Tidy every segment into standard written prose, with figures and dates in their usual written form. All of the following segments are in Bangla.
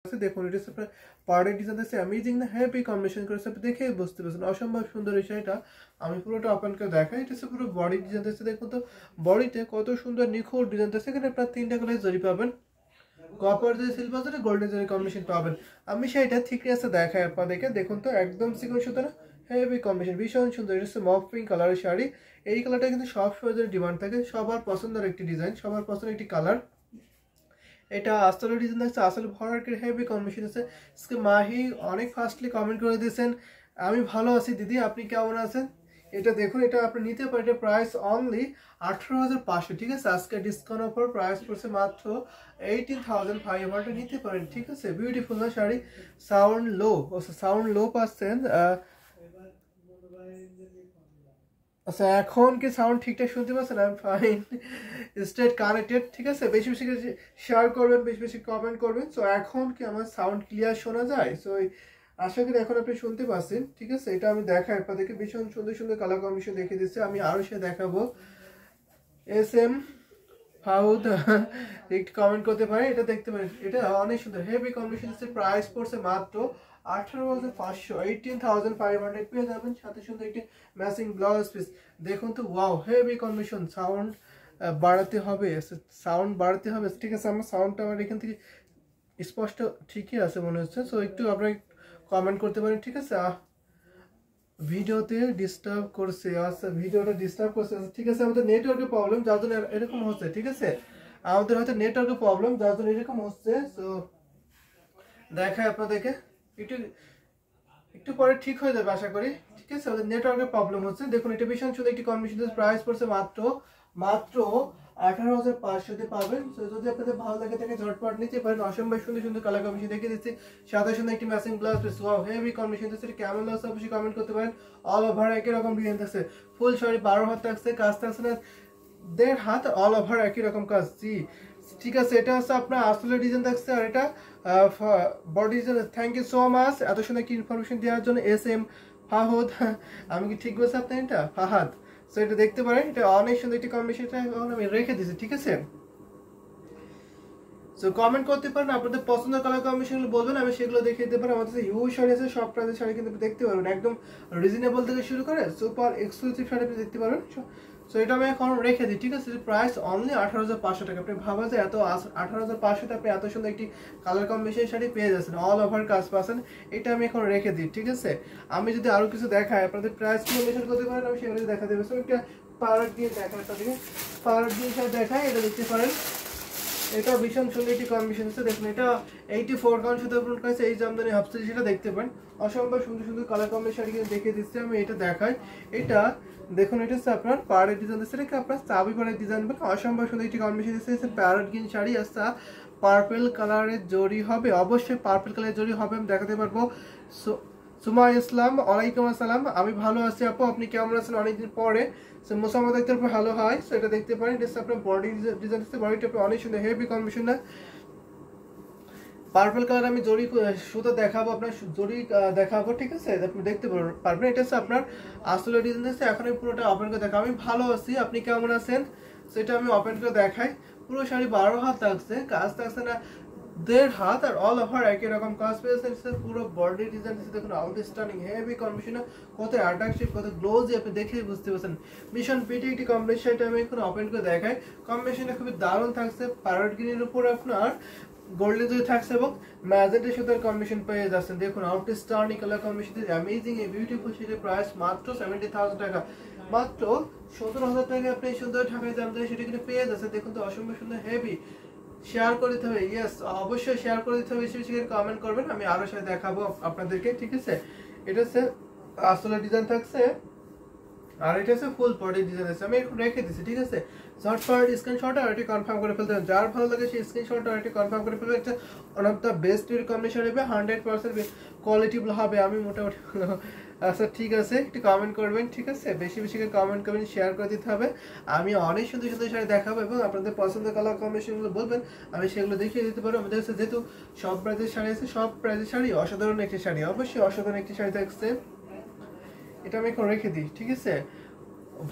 দেখুন এটা হচ্ছে পার্টের ডিজাইন আছে অ্যামেজিং না, হেভি কম্বিনেশন করেছে, আপনি দেখে বুঝতে পারছেন অসম্ভব সুন্দর এই শাড়িটা। আমি পুরোটা ওপেন করে দেখাই, এটা হচ্ছে পুরো বডি ডিজাইন আছে। দেখুন তো বডিতে কত সুন্দর নিখুঁত ডিজাইন আছে। এখানে আপনার 3টা কালার জরি পাবেন, কপার দিয়ে সিলভার জরি গোল্ডেন জরি কম্বিনেশন পাবেন। আমি শাড়িটা থিকনেসে দেখাই আপনাদেরকে, দেখুন তো একদম সিকোয়েন্স সুতো না, হেভি কম্বিনেশন, ভীষণ সুন্দর। এটা হচ্ছে মফ পিঙ্ক কালারের শাড়ি। এই কালারটা কিন্তু সব সময় ডিমান্ড থাকে, সবার পছন্দের একটি ডিজাইন, সবার পছন্দের একটি কালার। এটা আসলে ডিজাইন আছে, আসলে ভরার হেভি কম্বিনেশন আছে। আজকে মাহি অনেক ফাস্টলি কমেন্ট করে দিয়েছেন, আমি ভালো আছি দিদি, আপনি কেমন আছেন। এটা দেখুন, এটা আপনি নিতে পারেন, এটা প্রাইস অনলি 18,500, ঠিক আছে। আজকে ডিসকাউন্ট অফার প্রাইস পড়ছে মাত্র 18,500, নিতে পারেন, ঠিক আছে। বিউটিফুল না শাড়ি, সাউন্ড লো, সাউন্ড লো পাচ্ছেন। আচ্ছা এখন কি সাউন্ড ঠিকঠাক শুনতে পাচ্ছেন? I am fine, straight connected, ঠিক আছে। বেশি বেশি শেয়ার করবেন, বেশি বেশি কমেন্ট করবেন। সো এখন কি আমার সাউন্ড ক্লিয়ার শোনা যায়? সো আশা করি এখন আপনি শুনতে পাচ্ছেন, ঠিক আছে। এটা আমি দেখাই আপনাদেরকে, ভীষণ সুন্দর সুন্দর কালার কম্বিনেশন দেখিয়ে দিচ্ছি। আমি আরও সে দেখাবো। এস এম ফাউদ একটু কমেন্ট করতে পারেন, এটা দেখতে পারেন, এটা অনেক সুন্দর হেভি কম্বিনেশন। প্রাইস পড়ছে মাত্র 18,500, 18,500 পেয়ে যাবেন, সাথে সুন্দর একটি ম্যাচিং ব্লাউজ পিস। দেখুন তো ওয়াও, হেভি কম্বিনেশন। সাউন্ড বাড়াতে হবে, সাউন্ড বাড়াতে হবে, ঠিক আছে। আমার সাউন্ডটা আমার এখান থেকে স্পষ্ট ঠিকই আছে মনে হচ্ছে। সো একটু আপনারা কমেন্ট করতে পারেন, ঠিক আছে। ভিডিওতে ডিস্টার্ব করছে, আচ্ছা ভিডিওটা ডিস্টার্ব করছে, ঠিক আছে। আমাদের নেটওয়ার্কের প্রবলেম যার জন্য এরকম হচ্ছে, ঠিক আছে। আমাদের হয়তো নেটওয়ার্কের প্রবলেম যার জন্য এরকম হচ্ছে। সো দেখায় আপনাদেরকে, একটু একটু পরে ঠিক হয়ে যাবে আশা করি, ঠিক আছে। আমাদের নেটওয়ার্কের প্রবলেম হচ্ছে। দেখুন এটা ভীষণ সুন্দর একটি কম্বিনেশন, প্রাইস পড়ছে মাত্র মাত্র 18,500 পাবেন। তো যদি আপনাদের ভালো লাগে থাকে ঝটপট নিতে পারেন। অসম্ভব সুন্দর সুন্দর কালার কম্বিনেশন দেখিয়ে দিচ্ছি, সাথে সুন্দর একটি matching blouse piece. Wow, heavy combination দিচ্ছে, কেমন লাগছে অবশ্যই কমেন্ট করতে পারেন। অল ওভার একই রকম ডিজাইন থাকছে, ফুল শাড়ি 12 হাত থাকছে, কাজ থাকছে না 1.5 হাত, অল ওভার একই রকম কাজ। জি ঠিক আছে, এটা হচ্ছে আপনার আসলে ডিজাইন থাকছে, আর এটা body design. Thank you so much এত সুন্দর একটি ইনফরমেশন দেওয়ার জন্য। এস এম ফাহাদ, আমি কি ঠিক বলছি আপনার? এটা ফাহাদ। সো এটা দেখতে পারেন, এটা অনেক সুন্দর একটি কম্বিনেশন, আমি রেখে দিয়েছি, ঠিক আছে। সো কমেন্ট করতে পারেন, আপনাদের পছন্দের কালার কম্বিনেশনগুলো বলবেন, আমি সেগুলো দেখিয়ে দিতে পারি। আমাদের হিউজ শাড়ি আছে, সব প্রাইসের শাড়ি কিন্তু দেখতে পারবেন, একদম রিজনেবল থেকে শুরু করে সুপার এক্সক্লুসিভ শাড়ি আপনি দেখতে পারবেন। সো এটা আমি এখন রেখে দিই, ঠিক আছে। প্রাইস অনলি 18,500 টাকা। আপনি ভাবা যায় এত 18,500 আপনি এত সুন্দর একটি কালার কম্বিনেশন শাড়ি পেয়ে যাচ্ছেন, অল ওভার কাজ পাচ্ছেন। এটা আমি এখন রেখে দিই, ঠিক আছে। আমি যদি আরো কিছু দেখাই আপনাদের প্রাইস কি মেনশন করতে পারেন, আমি সেগুলো দেখা দেবো। সো একটা পার্ট দিয়ে দেখাই আপনাদেরকে, পার্ট দিয়ে দেখাই, এটা দেখতে পারেন। এটা ভীষণ সুন্দর একটি কম্বিনেশন আছে, দেখুন এটা 84 কাউন্ট শুধু আপনার কাছে এই জামদানি হাফ সিল, সেটা দেখতে পারেন। অসম্ভব সুন্দর সুন্দর কালার কম্বিনেশন কিন্তু দেখিয়ে দিচ্ছি আমি, এটা দেখাই। এটা দেখুন, এটা হচ্ছে আপনার পাড়ের ডিজাইন আছে, এটা আপনার চাবি পাড়ের ডিজাইন বলে। অসম্ভব সুন্দর একটি কম্বিনেশন আছে, প্যারট গ্রিন শাড়ি আসছে, পার্পল কালারের জরি হবে, অবশ্যই পার্পল কালারের জরি হবে, আমি দেখাতে পারবো। সো সুমা ইসলাম, ওয়ালাইকুম আসসালাম, আমি ভালো আছি আপু, আপনি কেমন আছেন অনেকদিন পরে। মোসাম্মদ দেখতে ভালো হয়, সো এটা দেখতে পারেন। এটা আপনার বডি ডিজাইন আছে, বডিটা অনেক সুন্দর হেভি কম্বিনেশন না। পার্পল কালার আমি জরি সুতো দেখাবো, আপনার জরি দেখাবো, ঠিক আছে। আপনি দেখতে পারবেন, এটা হচ্ছে আপনার আসলে ডিজাইন আছে। এখন আমি পুরোটা ওপেন করে দেখাবো। আমি ভালো আছি, আপনি কেমন আছেন, সেটা আমি ওপেন করে দেখাই। পুরো শাড়ি 12 হাত থাকছে, কাজ থাকছে না 1.5 হাত, আর অল ওভার একই রকম কাজ পেয়েছেন। পুরো বডি ডিজাইন দেখুন, আউটস্ট্যান্ডিং হেভি কম্বিনেশন, কত অ্যাট্রাকটিভ, কত গ্লোজি, আপনি দেখেই বুঝতে পারছেন। ভীষণ পিটি একটি কম্বিনেশন, এটা আমি এখন ওপেন করে দেখাই। কম্বিনেশনটা খুবই দারুণ থাকছে, প্যারট গ্রিনের উপর আপনার গোল্ডেন জরি থাকছে এবং ম্যাজেন্টা সুতার কম্বিনেশন পেয়ে যাচ্ছেন। দেখুন আউটস্ট্যান্ডিং কালার কম্বিনেশন, অ্যামেজিং এই বিউটিফুল শাড়ির প্রাইস মাত্র 70,000 টাকা। মাত্র 17,000 টাকা আপনি সুন্দর ঢাকায় জামদানি সেটা কিন্তু পেয়ে যাচ্ছে। দেখুন তো অসম্ভব সুন্দর হেভি। শেয়ার করে দিতে হবে, ইয়েস অবশ্যই শেয়ার করে দিতে হবে, বেশি বেশি কমেন্ট করবেন, আমি আরো সাথে দেখাবো আপনাদেরকে, ঠিক আছে। এটা হচ্ছে আসলে ডিজাইন থাকছে, আর এটা হচ্ছে ফুল বডি ডিজাইন আছে, আমি একটু রেখে দিচ্ছি, ঠিক আছে। ঝটপট স্ক্রিনশট আর এটি কনফার্ম করে ফেলতে হবে, যার ভালো লাগে সেই স্ক্রিনশট আর এটি কনফার্ম করে ফেলবে। একটা one of the best combination হবে, 100% কোয়ালিটিফুল হবে, আমি মোটামুটি। আচ্ছা ঠিক আছে, একটু কমেন্ট করবেন, ঠিক আছে, বেশি বেশি করে কমেন্ট করবেন, শেয়ার করে দিতে হবে। আমি অনেক সুন্দর সুন্দর শাড়ি দেখাবো এবং আপনাদের পছন্দের কালার কম্বিনেশনগুলো বলবেন, আমি সেগুলো দেখিয়ে দিতে পারবো। আমাদের কাছে যেহেতু সব প্রাইজের শাড়ি আছে, সব প্রাইজের শাড়ি অসাধারণ একটি শাড়ি, অবশ্যই অসাধারণ একটি শাড়ি থাকছে। এটা আমি এখন রেখে দিই, ঠিক আছে।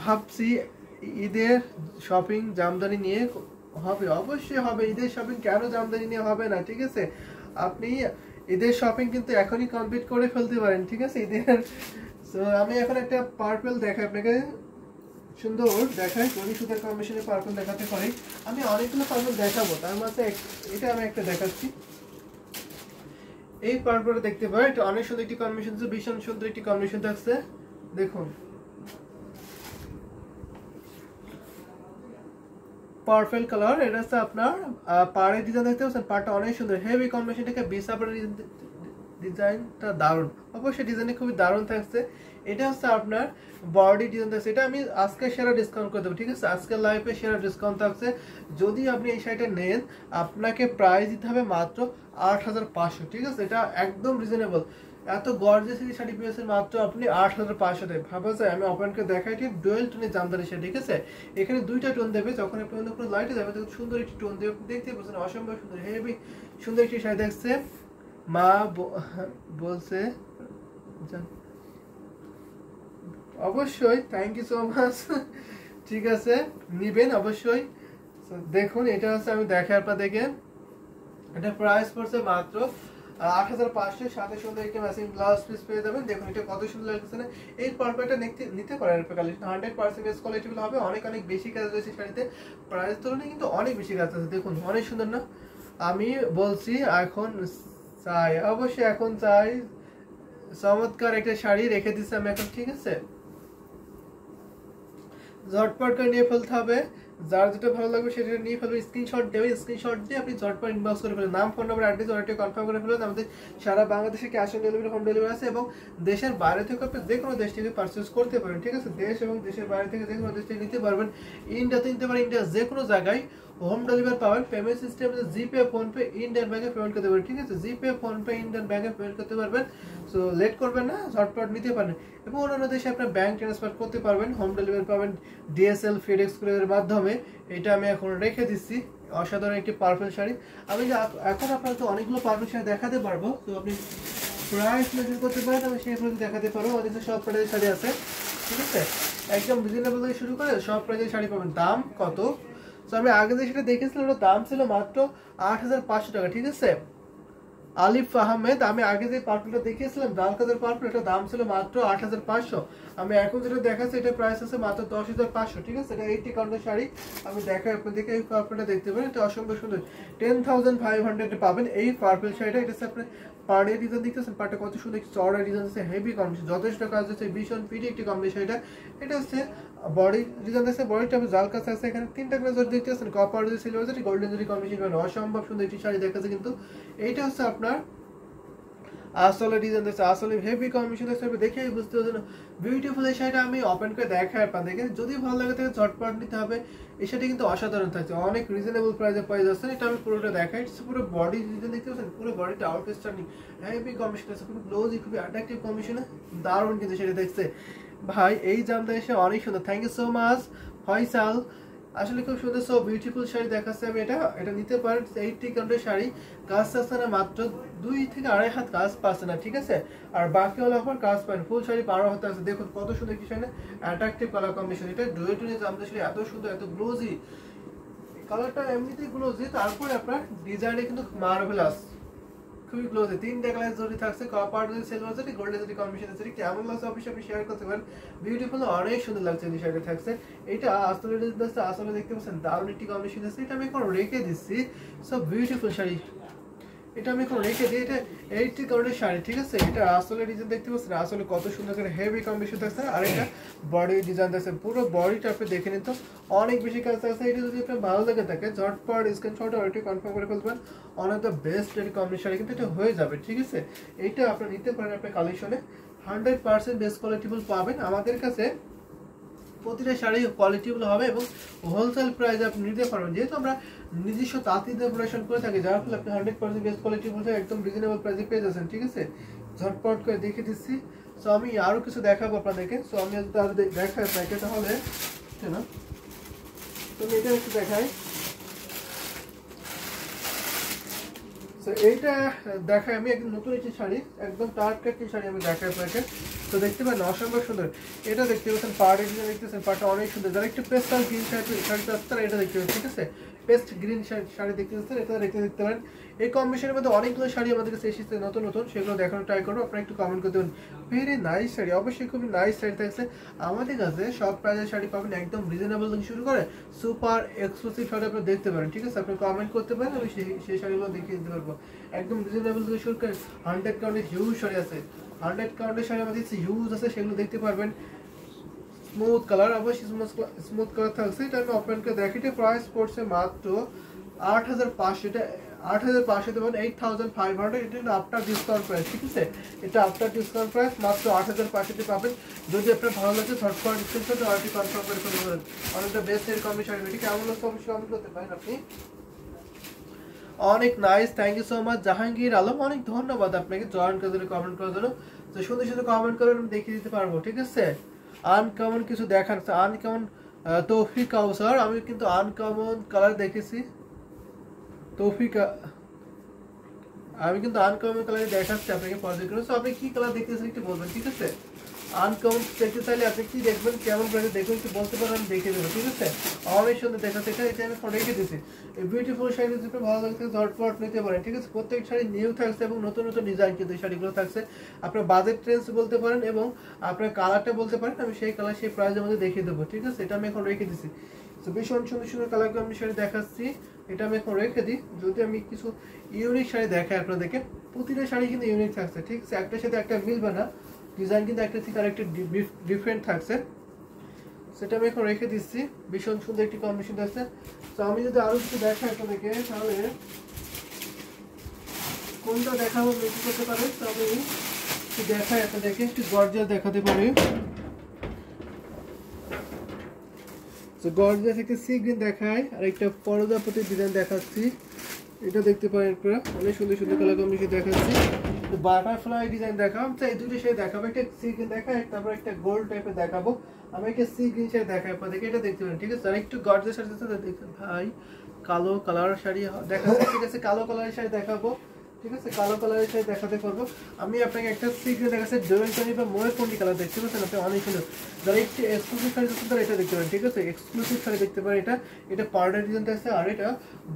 ভাবছি ঈদের শপিং জামদানি নিয়ে হবে, অবশ্যই হবে ঈদের শপিং, কেন জামদানি নিয়ে হবে না, ঠিক আছে। আপনি ঈদের শপিং কিন্তু এখনই কমপ্লিট করে ফেলতে পারেন, ঠিক আছে ঈদের। সো আমি এখন একটা পার্পল দেখাই আপনাকে, সুন্দর দেখায়, যদি সুতার কম্বিনেশনে পার্পল দেখাতে পারি। আমি অনেকগুলো পার্পল দেখাবো, তার মধ্যে এটা আমি একটা দেখাচ্ছি। এই পার্পলটা দেখতে পারেন, এটা অনেক সুন্দর একটি কম্বিনেশন, ভীষণ সুন্দর একটি কম্বিনেশন থাকছে। দেখুন পার্পল কালার, এটা হচ্ছে আপনার পাড়ের ডিজাইন দেখতে পাচ্ছেন, পাড়টা অনেক সুন্দর, হেভি কম্বিনেশনটাকে বিসাপের ডিজাইনটা দারুণ, অবশ্যই ডিজাইনটা খুবই দারুণ থাকছে। এটা হচ্ছে আপনার বডি ডিজাইন থাকছে, এটা আমি আজকে সেরা ডিসকাউন্ট করে দেবো, ঠিক আছে আজকে লাইভে সেরা ডিসকাউন্ট থাকছে। যদি আপনি এই শাড়িটা নেন আপনাকে প্রাইস দিতে হবে মাত্র 8500, ঠিক আছে, এটা একদম রিজনেবল। এত গর্জিয়াস এই শাড়ি পেয়েছেন মাত্র আপনি 8500 টাকা। ভাবা যায়, আমি ওপেনকে দেখাই, ঠিক ডুয়েল টোনের জামদানি শাড়ি, ঠিক আছে এখানে দুইটা টোন দেবে, যখন আপনি অন্য কোনো লাইটে যাবে তখন সুন্দর একটি টোন দেবে, দেখতে পাচ্ছেন অসম্ভব সুন্দর, হেভি সুন্দর একটি শাড়ি দেখছে। মা বলছে অবশ্যই, থ্যাংক ইউ সো মাচ, ঠিক আছে নিবেন অবশ্যই। দেখুন এটা হচ্ছে, আমি দেখাই আপনাদেরকে, এটা প্রাইস পড়ছে মাত্র 8500, সাথে সুন্দর একটি ম্যাচিং ব্লাউজ পিস পেয়ে যাবেন। দেখুন এটা কত সুন্দর লাগছে না, এই পারফেক্টটা নিতে পারেন, কালেকশন 100% বেস্ট কোয়ালিটিগুলো হবে, অনেক বেশি কাজ রয়েছে শাড়িতে, প্রাইস তুলনায় কিন্তু অনেক বেশি কাজ আছে। দেখুন অনেক সুন্দর না, আমি বলছি এখন চাই, অবশ্যই এখন চাই, চমৎকার একটা শাড়ি রেখে দিচ্ছি আমি এখন, ঠিক আছে ঝটপট করে নিয়ে ফেলতে হবে, যার যেটা ভালো লাগবে সেটা নিয়ে ফেলবে, স্ক্রিনশট দেবে, স্ক্রিনশট দিয়ে আপনি ঝটপট ইনবক্স করে ফেলবেন, নাম ফোন নাম্বার অ্যাড্রেস অর্ডারটি কনফার্ম করে ফেলবেন। আমাদের সারা বাংলাদেশে cash on delivery, home delivery আছে, এবং দেশের বাইরে থেকে আপনি যে কোনো দেশ থেকে পারচেস করতে পারেন, ঠিক আছে দেশ এবং দেশের বাইরে থেকে যে কোনো দেশ থেকে নিতে পারবেন, ইন্ডিয়াতে নিতে পারেন, ইন্ডিয়ার যে কোনো জায়গায় হোম ডেলিভারি পাবেন। পেমেন্ট সিস্টেম জিপে, ফোনপে, ইন্ডিয়ান ব্যাংকে পেমেন্ট করতে পারবেন, ঠিক আছে জিপে, ফোনপে, ইন্ডিয়ান ব্যাংকে পেমেন্ট করতে পারবেন। সো লেট করবেন না, ঝটপট নিতে পারেন, এবং অন্যান্য দেশে আপনার ব্যাংক ট্রান্সফার করতে পারবেন, হোম ডেলিভারি পাবেন ডিএসএল, ফেডেক্স কুরিয়ারের মাধ্যমে। এটা আমি এখন রেখে দিচ্ছি, অসাধারণ একটি পার্পল শাড়ি। আমি এখন আপনাকে অনেকগুলো পার্পল শাড়ি দেখাতে পারবো, তো আপনি প্রাইস মেনশন করতে পারেন, আমি সেই প্রাইসে দেখাতে পারবো। আমাদের সব প্রাইসের শাড়ি আছে, ঠিক আছে একদম রিজনেবল থেকে শুরু করে সব প্রাইসের শাড়ি পাবেন। দাম কত, তো আমি আগে যে সেটা দেখেছিলাম ওটার দাম ছিল মাত্র 8500 টাকা, ঠিক আছে আলিফ আহমেদ, আমি আগে যে পার্পলটা দেখিয়েছিলাম লাল কালার পার্পল, এটা দাম ছিল মাত্র 8500। আমি এখন যেটা দেখাচ্ছি এটা প্রাইস আছে মাত্র 10500, ঠিক আছে এটা 80 কাউন্টের শাড়ি। আমি দেখাই আপনাদেরকে, এই পার্পলটা দেখতে পারেন, এটা অসম্ভব সুন্দর, 10500 পাবেন এই পার্পল শাড়িটা। এটা হচ্ছে আপনার পাড়ের ডিজাইন দেখতেছেন, পাড়টা কত সুন্দর চড়া ডিজাইন আছে, হেভি কম্বিনেশন, যথেষ্ট কাজ আছে, ভীষণ পিটি একটি কম্বিনেশন। এটা হচ্ছে বডি ডিজাইন আছে, বডিটা জাল কাছে আছে, এখানে তিনটা করে জড়ি দেখতে পাচ্ছেন, কপার জড়ি, সিলভার জড়ি, গোল্ডেন জড়ি কম্বিনেশন, অসম্ভব সুন্দর একটি শাড়ি দেখাচ্ছে। কিন্তু এইটা হচ্ছে আপনার আসলে ডিজাইন আছে, আসলে হেভি কম্বিনেশন আছে, দেখেই বুঝতে পারছেন বিউটিফুল। এই শাড়িটা আমি ওপেন করে দেখাই আপনাদেরকে, যদি ভালো লাগে তাহলে ঝটপট নিতে হবে। এই শাড়িটা কিন্তু অসাধারণ থাকছে, অনেক রিজনেবল প্রাইসে পাওয়া যাচ্ছে। এটা আমি পুরোটা দেখাই, পুরো বডি ডিজাইন দেখতে পাচ্ছেন, পুরো বডিটা আউটস্ট্যান্ডিং হেভি কম্বিনেশন আছে, পুরো ব্লাউজই খুবই অ্যাট্রাকটিভ কম্বিনেশন, দারুণ কিন্তু সেটা দেখছে ভাই। এই জামটা এসে অনেক সুন্দর, thank you so much Faisal, আসলে খুব সুন্দর সব বিউটিফুল শাড়ি দেখাচ্ছে। আমি এটা নিতে পারেন, 80 কাউন্টের শাড়ি, কাজ আছে না মাত্র 2 থেকে 2.5 হাত কাজ পাচ্ছে না, ঠিক আছে আর বাকি হলো আপনার কাজ পান, ফুল শাড়ি 12 হাতে আছে। দেখুন কত সুন্দর কি শাড়ি, অ্যাট্রাকটিভ কালার কম্বিনেশন, এটা ডুয়েটনে জামদানি শাড়ি, এত সুন্দর, এত গ্লোজি কালারটা, এমনিতেই গ্লোজি, তারপরে আপনার ডিজাইনে কিন্তু মার্ভেলাস, খুবই ক্লোজ, 3টা গ্লাস জড়ি থাকছে, কপার জড়ি, সিলভার জড়ি, গোল্ডেন জড়ি কম্বিনেশন আছে। কেমন লাগছে অবশ্যই আপনি শেয়ার করতে পারেন, বিউটিফুল, অনেক সুন্দর লাগছে এই শাড়িটা থাকছে। এটা আসলে আসলে দেখতে পাচ্ছেন দারুণ একটি কম্বিনেশন আছে। এটা আমি এখন রেখে দিচ্ছি, সব বিউটিফুল শাড়ি, এটা আমি এখন রেখে দিই, এটা 80 কাউন্টের শাড়ি, ঠিক আছে এটা আসলে ডিজাইন দেখতে পাচ্ছেন, আসলে কত সুন্দর করে হেভি কম্বিনেশন থাকছে, আর এটা বডি ডিজাইন থাকছে, পুরো বডিটা আপনি দেখে নিন তো অনেক বেশি কাজ থাকছে। এটা যদি আপনার ভালো লাগে থাকে ঝটপট স্ক্রিনশট অলরেডি কনফার্ম করে ফেলবেন, ওয়ান অফ দ্য বেস্ট এর কম্বিনেশন শাড়ি কিন্তু এটা হয়ে যাবে, ঠিক আছে এটা আপনি নিতে পারেন আপনার কালেকশনে, 100% বেস্ট কোয়ালিটিবল পাবেন আমাদের কাছে। প্রতিটা শাড়ি কোয়ালিটিগুলো হবে এবং হোলসেল প্রাইসে আপনি নিতে পারবেন, যেহেতু আমরা নিজস্ব তাঁতিদের প্রোডাকশন করে থাকি, যার ফলে আপনি 100% বেস্ট কোয়ালিটি বলতে একদম রিজনেবল প্রাইসে পেয়ে যাচ্ছেন, ঠিক আছে ঝটপট করে দেখে দিচ্ছি। সো আমি আরও কিছু দেখাবো আপনাদেরকে, সো আমি যদি দেখাই আপনাকে তাহলে না, তো আমি এটা একটু দেখাই। তো এইটা দেখাই আমি একদম নতুন একটি শাড়ি, একদম টাটকা একটি শাড়ি আমি দেখাই আপনাকে। তো দেখতে পারেন অসম্ভব সুন্দর, এটা দেখতে পাচ্ছেন পাড়, এটা দেখতেছেন পাড়টা অনেক সুন্দর, যারা একটু পেস্টাল গ্রিন শাড়ি চাচ্ছে তারা এটা দেখতে পাচ্ছেন, ঠিক আছে পেস্ট গ্রিন শাড়ি দেখতে পাচ্ছেন, এটা দেখতে পারেন। এই কম্বিনেশনের মধ্যে অনেকগুলো শাড়ি আমাদের কাছে এসেছে নতুন নতুন, সেগুলো দেখানোর ট্রাই করবো। আপনারা একটু কমেন্ট করতে পারেন। ভেরি নাইস শাড়ি, অবশ্যই খুবই নাইস শাড়ি থাকছে আমাদের কাছে। সব প্রাইজের শাড়ি পাবেন একদম রিজনেবল থেকে শুরু করে সুপার এক্সক্লুসিভ শাড়ি আপনি দেখতে পারেন, ঠিক আছে? আপনি কমেন্ট করতে পারেন, আমি সেই শাড়িগুলো দেখিয়ে দিতে পারবো। একদম রিজনেবল থেকে শুরু করে 100 কাউন্টের হিউজ শাড়ি আছে, 100 কাউন্টের শাড়ি আমাদের হিউজ আছে, সেগুলো দেখতে পারবেন। স্মুথ কালার, অবশ্যই স্মুথ কালার থাকছে। এটা আমি ওপেন করে দেখি। এটা প্রাইস পড়ছে মাত্র 8500। এটা 8500 দেবেন 8500। এটা কিন্তু আফটার ডিসকাউন্ট প্রাইস, ঠিক আছে? এটা আফটার ডিসকাউন্ট প্রাইস মাত্র 8500 পাবেন। যদি আপনার ভালো লাগে ঝটপট স্ক্রিনশট অর্ডারটি কনফার্ম করে ফেলতে পারেন। অনেকটা বেস্ট এর কমিশন, এটি কেমন লাগছে অবশ্যই কমেন্ট করতে পারেন আপনি। অনেক nice, thank you so much Jahangir Alam, অনেক ধন্যবাদ আপনাকে জয়েন করার জন্য, কমেন্ট করার জন্য। তো সুন্দর সুন্দর কমেন্ট করে আমি দেখিয়ে দিতে পারবো, ঠিক আছে? আনকমন কিছু দেখান, আনকমন তৌফিক কাউসার, আমি কিন্তু আনকমন কালার দেখেছি। তৌফিক আমি কিন্তু আনকমন কালার দেখাচ্ছি আপনাকে পর্যায়ক্রমে। সো আপনি কি কালার দেখতেছেন একটু বলবেন, ঠিক আছে? আনকমন দেখতে চাইলে আপনি কি দেখবেন, কেমন করে দেখবেন একটু বলতে পারেন, আমি দেখিয়ে দেবো, ঠিক আছে? অনেক সুন্দর দেখাচ্ছে। এটা আমি ফটো রেখে দিয়েছি। এই বিউটিফুল শাড়ি যদি ভালো লাগছে ঝটপট নিতে পারেন, ঠিক আছে? প্রত্যেক শাড়ি নিউ থাকছে এবং নতুন নতুন ডিজাইন কিন্তু এই শাড়িগুলো থাকছে। আপনার বাজেট ট্রেন্স বলতে পারেন এবং আপনার কালারটা বলতে পারেন, আমি সেই কালার সেই প্রাইসের মধ্যে দেখিয়ে দেবো, ঠিক আছে? এটা আমি এখন রেখে দিয়েছি। তো ভীষণ সুন্দর সুন্দর কালারগুলো আমি শাড়ি দেখাচ্ছি। এটা আমি এখন রেখে দিই। যদি আমি কিছু ইউনিক শাড়ি দেখাই আপনাদেরকে, প্রতিটা শাড়ি কিন্তু ইউনিক থাকছে, ঠিক আছে? একটার সাথে একটা মিলবে না, ডিজাইন কিন্তু একটা থেকে আরেকটা ডিফারেন্ট থাকছে। সেটা আমি এখন রেখে দিচ্ছি। ভীষণ সুন্দর একটি কম্বিনেশন থাকছে। তো আমি যদি আরো কিছু দেখাই আপনাদেরকে, তাহলে কোনটা দেখাবো বেশি করতে পারে। তো আমি একটু দেখাই আপনাদেরকে, একটু গর্জিয়াস দেখাতে পারি। তো গর্জিয়াস একটা সি গ্রিন দেখায়, আর একটা পরদাপতি ডিজাইন দেখাচ্ছি। এটা দেখতে পারেন আপনারা, অনেক সুন্দর সুন্দর কালার কম্বিনেশন দেখাচ্ছি। তো বাটারফ্লাই ডিজাইন দেখাবো, তো এই দুটো শাড়ি দেখাবো। একটা সি গ্রিন দেখায়, তারপর একটা গোল্ড টাইপের দেখাবো। আমি একটা সি গ্রিন শাড়ি দেখাই আপনাদেরকে, এটা দেখতে পারেন, ঠিক আছে? আর একটু গর্জিয়াস শাড়ি দেখতে ভাই, কালো কালার শাড়ি দেখাবো, ঠিক আছে? কালো কালারের শাড়ি দেখাবো, ঠিক আছে? কালো কালারের শাড়ি দেখাতে পারবো। আমি আপনাকে একটা সি গ্রিন দেখাচ্ছি, ডোয়েল বা ময়ূরকন্ডি কালার দেখতে পাচ্ছেন আপনি, অনেক সুন্দর। যারা একটু এক্সক্লুসিভ শাড়ি দেখতে পারেন, এটা দেখতে পারেন, ঠিক আছে? এক্সক্লুসিভ শাড়ি দেখতে পারেন। এটা পার্ডার ডিজাইন আছে, আর এটা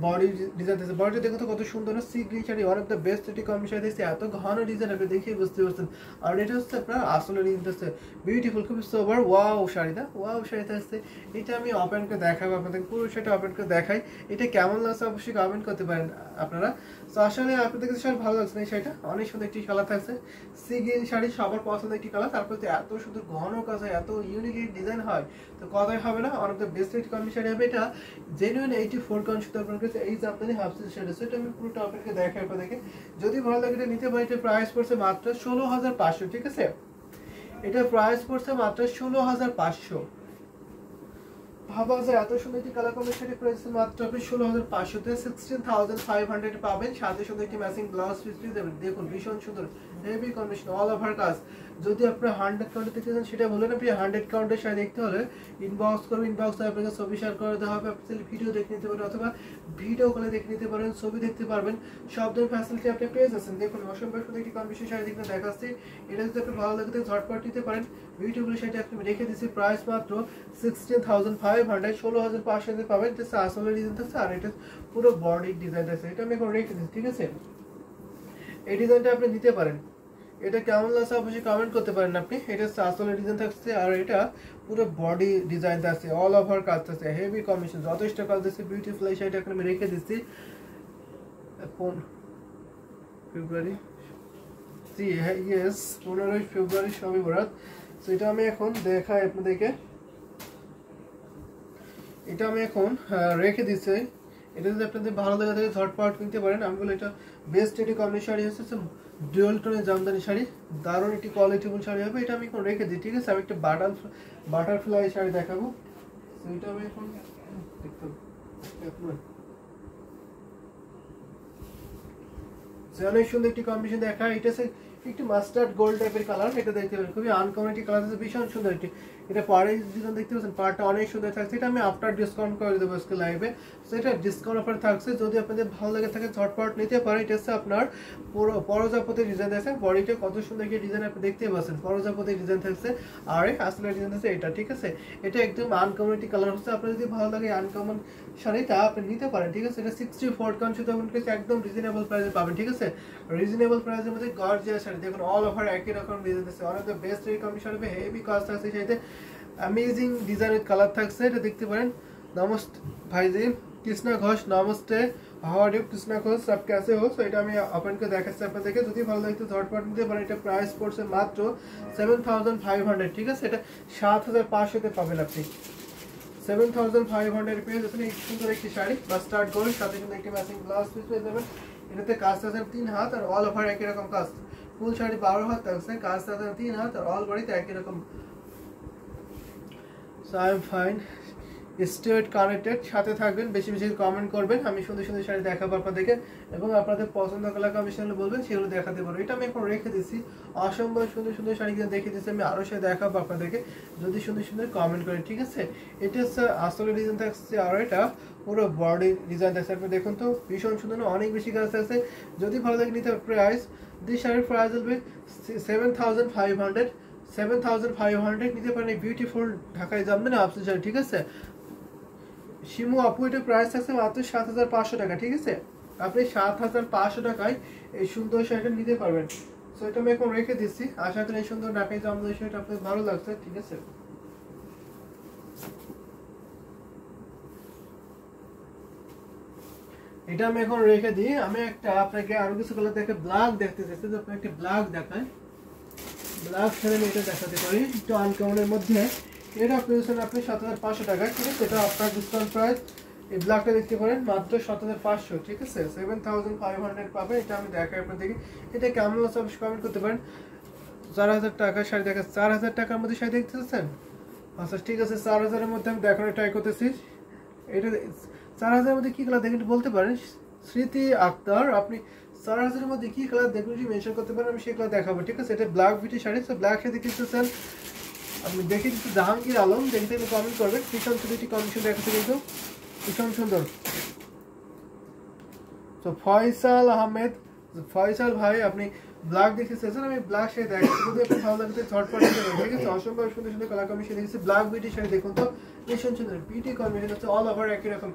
বডি ডিজাইন আছে। বডিটা দেখো তো কত সুন্দর না, sea green sari, one of the best এটি কম্বিনেশন দেখছি। এত ঘন ডিজাইন আপনি দেখেই বুঝতে পারছেন। আর এটা হচ্ছে আপনার আসলে ডিজাইন আছে, বিউটিফুল, খুবই সোবার। ওয়াও শাড়িটা, ওয়াও শাড়িটা আসছে। এটা আমি ওপেন করে দেখাবো আপনাদের, পুরো শাড়িটা ওপেন করে দেখাই। এটা কেমন লাগছে অবশ্যই কমেন্ট করতে পারেন আপনারা। তো আসলে আপনাদের কাছে শাড়ি ভালো লাগছে না? এই শাড়িটা অনেক সুন্দর একটি কালার থাকছে, সি গ্রিন শাড়ি, সবার পছন্দের একটি কালার। তারপর এত সুন্দর ঘন কাজ হয়, এত ইউনিক ডিজাইন হয়, তো কথাই হবে না। অনেক বেস্ট একটি কম্বিনেশন শাড়ি হবে। এটা জেনুইন 84 কাউন্ট সুতো আপনার কাছে, এই যে আপনাদের হাফ সিল শাড়ি। সেটা আমি পুরোটা আপনাকে দেখাই আপনাদেরকে, যদি ভালো লাগে এটা নিতে পারেন। এটা প্রাইস পড়ছে মাত্র 16500, ঠিক আছে? এটা প্রাইস পড়ছে মাত্র 16500। ভাবা যায় এত সুন্দর একটি কালার কম্বিনেশন প্রাইস মাত্র আপনি 16500 তে 16500 পাবেন। সাথে সুন্দর একটি ম্যাচিং ব্লাউজ পিস দিয়ে দেবেন। দেখুন ভীষণ সুন্দর হেভি কম্বিনেশন, অল ওভার কাজ। যদি আপনারা 100 কাউন্টে দেখতে চান সেটা বলেন। আপনি 100 কাউন্টের শাড়ি দেখতে হলে ইনবক্স করবেন, ইনবক্সে আপনাকে ছবি শেয়ার করে দেওয়া হবে। আপনি ভিডিও দেখে নিতে পারেন, অথবা ভিডিও কলে দেখে নিতে পারেন, ছবি দেখতে পারবেন। সব ধরনের ফ্যাসিলিটি আপনি পেয়ে যাচ্ছেন। দেখুন অসম্ভব সুন্দর একটি কম্বিনেশন শাড়ি দেখতে দেখাচ্ছি। এটা যদি আপনি ভালো লাগে ঝটপট নিতে পারেন। বিউটিফুল শাড়িটা আপনি রেখে দিচ্ছি, প্রাইস মাত্র 16500, 16500 পাবেন। এটা আসলে ডিজাইন থাকছে, আর এটা পুরো বডি ডিজাইন আছে। এটা আমি এখন রেখে দিচ্ছি, ঠিক আছে? এই ডিজাইনটা আপনি নিতে পারেন। এটা কেমন লাগছে অবশ্যই কমেন্ট করতে পারেন আপনি। এটা আসলে ডিজাইন থাকছে, আর এটা পুরো বডি ডিজাইন থাকছে, অল ওভার কাজ থাকছে, হেভি কম্বিনেশন, যথেষ্ট কাজ দিচ্ছে। বিউটিফুল এই শাড়িটা এখন আমি রেখে দিচ্ছি। ফেব্রুয়ারি, ইয়েস 15 ফেব্রুয়ারি শবে বরাত। তো এটা আমি এখন দেখাই আপনাদেরকে। এটা আমি এখন রেখে দিচ্ছি। এটা যদি আপনাদের ভালো লাগে থাকে ঝটপট নিতে পারেন। আমি বলি এটা বেস্ট একটি কম্বিনেশন শাড়ি হচ্ছে, ডুয়াল টোনের জামদানি শাড়ি, দারুণ একটি কোয়ালিটিফুল শাড়ি হবে। এটা আমি এখন রেখে দিই, ঠিক আছে? আমি একটা বাটারফ্লাই শাড়ি দেখাবো। তো এটা আমি এখন অনেক সুন্দর একটি কম্বিনেশন দেখা। এটা একটু মাস্টার্ড গোল্ড টাইপের কালার, এটা দেখতে পারেন, খুবই আনকমন একটি কালার আছে, ভীষণ সুন্দর একটি। এটা পাড়ের ডিজাইন দেখতে পাচ্ছেন, পাড়টা অনেক সুন্দর থাকছে। এটা আমি আফটার ডিসকাউন্ট করে দেবো আজকে লাইভে। সো এটা ডিসকাউন্ট অফার থাকছে, যদি আপনাদের ভালো লাগে থাকে ঝটপট নিতে পারেন। এটা হচ্ছে আপনার পুরো পরজাপতির ডিজাইন আছে, বডিটা কত সুন্দর কি ডিজাইন আপনি দেখতে পাচ্ছেন, পরজাপতির ডিজাইন থাকছে। আর আসলে ডিজাইন আছে এটা, ঠিক আছে। এটা একদম আনকমন একটি কালার হচ্ছে, আপনার যদি ভালো লাগে আনকমন শাড়িটা আপনি নিতে পারেন, ঠিক আছে। এটা 64 কাউন্ট আপনার কাছে একদম রিজনেবল প্রাইসে পাবেন, ঠিক আছে। রিজনেবল প্রাইসের মধ্যে গর্জিয়াস শাড়ি দেখুন, অল ওভার একই রকম ডিজাইন আছে, one of the best recommend sari, heavy cost আছে, সাথে अमेजिंग ডিজাইনের কালার থাকছে। এটা দেখতে পারেন। नमस्ते भाई जी, कृष्णा घोष, नमस्ते, how are you Krishna Ghosh, सब कैसे हो। सो এটা আমি আপনাকে দেখাচ্ছি, আপনাদেরকে যদি ভালো লাগে ঝটপট নিতে পারেন। এটা প্রাইস পড়ছে মাত্র 7500, ঠিক আছে। এটা 7500 তে পাবেন আপনি, 7500 পেয়ে যাবেন এই সুন্দর একটি শাড়ি মাস্টার্ড গোল্ড, সাথে কিন্তু একটি ম্যাচিং ব্লাউজ পিস পেয়ে যাবেন। এটাতে কাজ আছে 3 হাত আর অল ওভার একই রকম কাজ, ফুল শাড়ি 12 হাত থাকছে, কাজ আছে 3 হাত আর অল বডিতে একই রকম। So I am fine, state connected, সাথে থাকবেন, বেশি বেশি কমেন্ট করবেন, আমি সুন্দর সুন্দর শাড়ি দেখাবো আপনাদেরকে, এবং আপনাদের পছন্দ কালার কম্বিনেশন বলবেন, সেগুলো দেখাতে পারবো। এটা আমি এখন রেখে দিচ্ছি, অসম্ভব সুন্দর সুন্দর শাড়ি কিন্তু দেখিয়ে দিচ্ছি, আমি আরও শাড়ি দেখাবো আপনাদেরকে যদি সুন্দর সুন্দর কমেন্ট করেন, ঠিক আছে। এটা হচ্ছে আসলে ডিজাইন থাকছে, আর এটা পুরো বডি ডিজাইন থাকছে। আপনি দেখুন তো ভীষণ সুন্দর, অনেক বেশি কাজ আছে। যদি ভালো লাগে নিতে প্রাইস, দিস শাড়ির প্রাইস হবে 7500, 7500 নিতে পারেন। বিউটিফুল ঢাকায় জামদানি আফসোস শাড়ি, ঠিক আছে। শিমু আপু, এটা প্রাইস আছে মাত্র 7500 টাকা, ঠিক আছে। আপনি 7500 টাকায় এই সুন্দর শাড়িটা নিতে পারবেন। সো এটা আমি এখন রেখে দিচ্ছি, আশা করি এই সুন্দর ঢাকায় জামদানি শাড়িটা আপনাদের ভালো লাগছে, ঠিক আছে। এটা আমি এখন রেখে দিই। আমি একটা আপনাকে আরো কিছু কালার দেখে ব্ল্যাক দেখতে চাইছি, তো আপনাকে একটা ব্ল্যাক দেখাই। ব্ল্যাক শাড়ি আমি এটা দেখাতে পারি, একটু আনকমনের মধ্যে। এটা পেয়েছেন আপনি 7500 টাকা, ঠিক আছে। এটা আপনার ডিসকাউন্ট প্রাইস, এই ব্ল্যাকটা দেখতে পারেন মাত্র 7500, ঠিক আছে। 7500 পাবেন। এটা আমি দেখাই আপনাদেরকে, এটা কেমন আছে অবশ্যই কমেন্ট করতে পারেন। 4000 টাকা শাড়ি দেখা, 4000 টাকার মধ্যে শাড়ি দেখতে চাচ্ছেন? আচ্ছা ঠিক আছে, 4000 এর মধ্যে আমি দেখানোর ট্রাই করতেছি। এটা 4000 এর মধ্যে কি কালার দেখেন বলতে পারেন? স্মৃতি আক্তার, আপনি 4000 এর মধ্যে কি কালার দেখবেন মেনশন করতে পারেন, আমি সেই কালার দেখাবো, ঠিক আছে। এটা ব্ল্যাক বিউটি শাড়ি, তো ব্ল্যাক শাড়ি দেখতে চাচ্ছেন আপনি দেখে দিচ্ছি। জাহাঙ্গীর আলম, দেখতে কমেন্ট করবেন। ভীষণ সুন্দর একটি কন্ডিশন দেখাচ্ছে, কিন্তু ভীষণ সুন্দর। তো ফয়সাল আহমেদ, ফয়সাল ভাই, আপনি ব্ল্যাক দেখতে চাইছেন, আমি ব্ল্যাক শাড়ি দেখাচ্ছি, যদি আপনি ভালো লাগে ঝটপট নিতে পারেন, ঠিক আছে। অসম্ভব সুন্দর সুন্দর কালার কম্বিনেশন দেখেছি। ব্ল্যাক বিউটি শাড়ি দেখুন তো, ভীষণ সুন্দর বিউটি কম্বিনেশন হচ্ছে, অল ওভার একই রকম।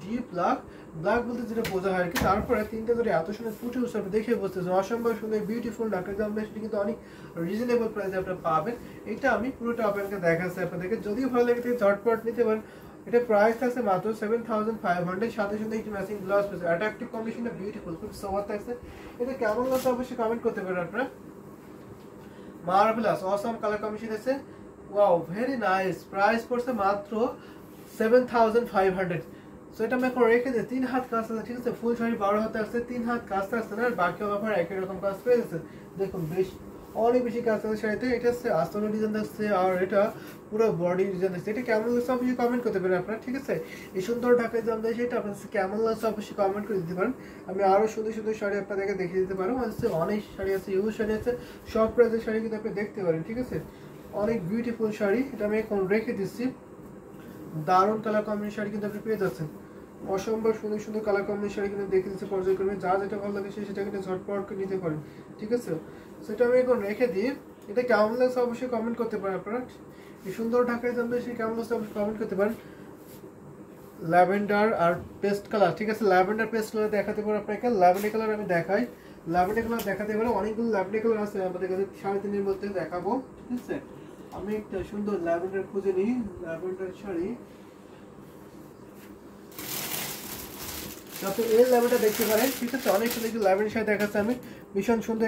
ডিপ ব্ল্যাক, ব্ল্যাক বলতে যেটা বোঝা হয় আর কি। তারপরে তিনটা ধরে এত সুন্দর ফুটে উঠছে, আপনি দেখে বুঝতেছেন অসম্ভব সুন্দর বিউটিফুল ঢাকার জামদানি, কিন্তু অনেক রিজনেবল প্রাইসে আপনারা পাবেন। এটা আমি পুরোটা আপনাকে দেখাচ্ছি আপনাদেরকে, যদিও ভালো লাগে ঝটপট নিতে পারেন। এটা প্রাইস থাকছে মাত্র 7500, সাথে সাথে একটি ম্যাচিং ব্লাউজ পিস, অ্যাট্রাকটিভ কম্বিনেশনটা বিউটিফুল, খুব সোবার থাকছে। এটা কেমন লাগছে অবশ্যই কমেন্ট করতে পারেন আপনারা। মার্ভেলাস, অসাম কালার কম্বিনেশন আছে, ওয়াও ভেরি নাইস। প্রাইস পড়ছে মাত্র 7500। সো এটা আমি এখন রেখে দিই। 3 হাত কাজ আছে, ঠিক আছে। ফুল শাড়ি 12 হাতে আছে, 3 হাত কাজ থাকছে না, আর বাকি অফার একই রকম কাজ পেয়ে যাচ্ছে। দেখুন বেশ অনেক বেশি কাজ আছে শাড়িতে। এটা হচ্ছে আসলে ডিজাইন থাকছে, আর এটা পুরো বডি ডিজাইন থাকছে। এটা কেমন লাগছে অবশ্যই কমেন্ট করতে পারেন আপনারা, ঠিক আছে। এই সুন্দর ঢাকায় জামদানি শাড়িটা আপনার কেমন লাগছে অবশ্যই কমেন্ট করে দিতে পারেন। আমি আরো সুন্দর সুন্দর শাড়ি আপনাদেরকে দেখিয়ে দিতে পারবো। অনেক শাড়ি আছে, ইউজ শাড়ি আছে, সব প্রাইসের শাড়ি কিন্তু আপনি দেখতে পারেন, ঠিক আছে। অনেক বিউটিফুল শাড়ি, এটা আমি এখন রেখে দিচ্ছি। দারুণ কালার কম্বিনেশন শাড়ি কিন্তু আপনি পেয়ে যাচ্ছেন। অসম্ভব সুন্দর সুন্দর কালার কম্বিনেশন শাড়ি কিন্তু দেখে দিচ্ছে, পর্যায়ক্রমে যা যেটা ভালো লাগে সেটা কিন্তু ঝটপট করে নিতে পারেন, ঠিক আছে। সেটা আমি এখন রেখে দিই। এটা কেমন লাগছে অবশ্যই কমেন্ট করতে পারেন আপনারা। এই সুন্দর ঢাকায় জামদানি শাড়ি কেমন লাগছে অবশ্যই কমেন্ট করতে পারেন। ল্যাভেন্ডার আর পেস্ট কালার, ঠিক আছে। ল্যাভেন্ডার পেস্ট কালার দেখাতে পারো আপনাকে। ল্যাভেন্ডার কালার আমি দেখাই, ল্যাভেন্ডার কালার দেখাতে পারো। অনেকগুলো ল্যাভেন্ডার কালার আছে আমাদের কাছে, 3.5 মধ্যে দেখাবো, ঠিক আছে। আমি একটা সুন্দর ল্যাভেন্ডার খুঁজে নিই, ল্যাভেন্ডার শাড়ি। আপনি এই ল্যাভেন্ডার দেখতে পারেন, ঠিক আছে। অনেক সুন্দর ল্যাভেন্ডার শাড়ি দেখাচ্ছে আমি, ভীষণ সুন্দর।